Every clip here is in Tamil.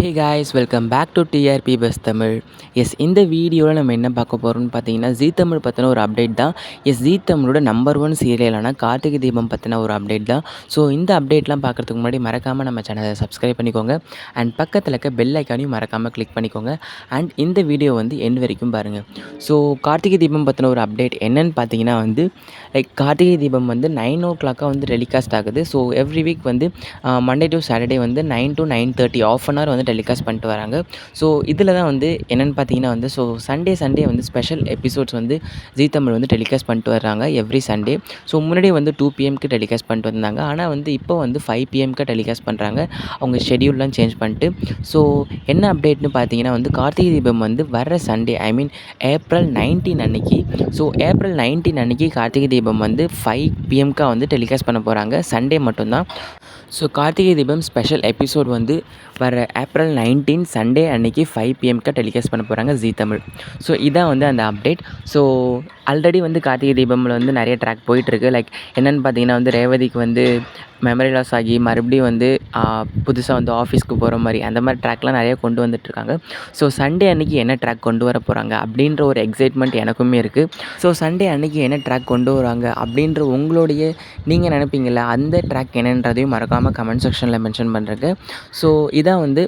Hey guys welcome back to TRB bus Tamil. இந்த வீடியோவில் நம்ம என்ன பார்க்க போகிறோம்னு பார்த்தீங்கன்னா ஜீ தமிழ் பற்றின ஒரு அப்டேட் தான். ஜீ தமிழோட நம்பர் 1 சீரியலான கார்த்திகை தீபம் பற்றின ஒரு அப்டேட் தான். ஸோ இந்த அப்டேட்லாம் பார்க்குறதுக்கு முன்னாடி மறக்காமல் நம்ம சேனலை சப்ஸ்கிரைப் பண்ணிக்கோங்க. அண்ட் பக்கத்தில் இருக்க பெல் ஐக்கானையும் மறக்காமல் கிளிக் பண்ணிக்கோங்க. அண்ட் இந்த வீடியோ வந்து எண்ட் வரைக்கும் பாருங்கள். ஸோ கார்த்திகை தீபம் பற்றின ஒரு அப்டேட் என்னென்னு பார்த்தீங்கன்னா வந்து கார்த்திகை தீபம் வந்து 9 o'clock வந்து டெலிகாஸ்ட் ஆகுது. ஸோ எவ்ரி வீக் வந்து மண்டே டு சாட்டர்டே வந்து 9 to 9:30 ஆஃப் அன் ஹவர் வந்து டெலிகாஸ்ட் பண்ணிட்டு வராங்க. ஸோ இதில் தான் வந்து என்னென்னு பார்த்தீங்கன்னா வந்து சண்டே வந்து ஸ்பெஷல் எபிசோட்ஸ் வந்து ஜீ தமிழ் வந்து டெலிகாஸ்ட் பண்ணிட்டு வர்றாங்க எவ்ரி சண்டே. ஸோ முன்னாடியே வந்து 2 PM டெலிகாஸ்ட் பண்ணிட்டு வந்தாங்க. ஆனால் வந்து இப்போ வந்து 5 PM டெலிகாஸ்ட் பண்ணுறாங்க. அவங்க ஷெடியூல்லாம் சேஞ்ச் பண்ணிட்டு. ஸோ என்ன அப்டேட்னு பார்த்தீங்கன்னா வந்து கார்த்திகை தீபம் வந்து வர சண்டே ஏப்ரல் 19 அன்னைக்கு. ஸோ ஏப்ரல் 19 அன்னைக்கு கார்த்திகை தீபம் வந்து 5 PM வந்து டெலிகாஸ்ட் பண்ண போகிறாங்க. சண்டே மட்டும்தான். So Karthigai Deepam special episode வந்து வர ஏப்ரல் 19 சண்டே அன்னைக்கு 5 PM டெலிகாஸ்ட் பண்ண போகிறாங்க ஜீ தமிழ். ஸோ இதான் வந்து அந்த அப்டேட். ஸோ ஆல்ரெடி வந்து கார்த்திகை தீபமில் வந்து நிறைய ட்ராக் போயிட்டுருக்கு. என்னென்னு பார்த்தீங்கன்னா வந்து ரேவதிக்கு வந்து மெமரி லாஸ் ஆகி மறுபடியும் வந்து புதுசாக வந்து ஆஃபீஸ்க்கு போகிற மாதிரி அந்த மாதிரி ட்ராக்லாம் நிறைய கொண்டு வந்துட்டுருக்காங்க. ஸோ சண்டே அன்றைக்கி என்ன ட்ராக் கொண்டு வர போகிறாங்க அப்படின்ற ஒரு எக்ஸைட்மெண்ட் எனக்குமே இருக்குது. ஸோ சண்டே அன்றைக்கி என்ன ட்ராக் கொண்டு வராங்க அப்படின்ற உங்களுடைய நீங்கள் நினைப்பீங்கள அந்த ட்ராக் என்னன்றதையும் மறக்காமல் கமெண்ட் செக்ஷனில் மென்ஷன் பண்ணுறேங்க. ஸோ இதான் வந்து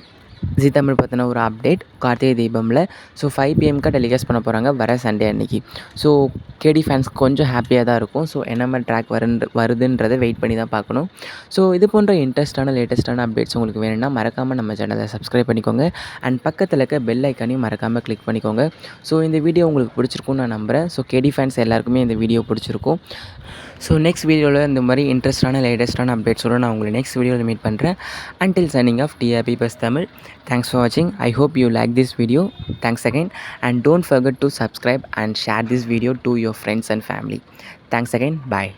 ஜீ தமிழ் பற்றின ஒரு அப்டேட் கார்த்திகை தீபமில். ஸோ 5 PM டெலிகாஸ்ட் பண்ண போகிறாங்க வர சண்டே அன்றைக்கி. ஸோ கேடி ஃபேன்ஸ் கொஞ்சம் ஹாப்பியாக தான் இருக்கும். ஸோ என்ன மாதிரி ட்ராக் வருதுன்றதை வெயிட் பண்ணி தான் பார்க்கணும். ஸோ இது போன்ற லேட்டஸ்ட்டான அப்டேட்ஸ் உங்களுக்கு வேணும்னா மறக்காமல் நம்ம சேனலை சப்ஸ்கிரைப் பண்ணிக்கோங்க. அண்ட் பக்கத்தில் இருக்க பெல் ஐக்கானையும் மறக்காமல் கிளிக் பண்ணிக்கோங்க. ஸோ இந்த வீடியோ உங்களுக்கு பிடிச்சிருக்கும்னு நான் நம்புகிறேன். ஸோ கேடி ஃபேன்ஸ் எல்லாருக்குமே இந்த வீடியோ பிடிச்சிருக்கும். ஸோ நெக்ஸ்ட் வீடியோவில் இந்த மாதிரி லேட்டஸ்ட்டான அப்டேட்ஸோடு நான் உங்களை நெக்ஸ்ட் வீடியோவில் மீட் பண்ணுறேன். Until signing off, TRP Bus Tamil. Thanks for watching. I hope you like this video. Thanks again. And don't forget to subscribe and share this video to your friends and family. Thanks again. Bye.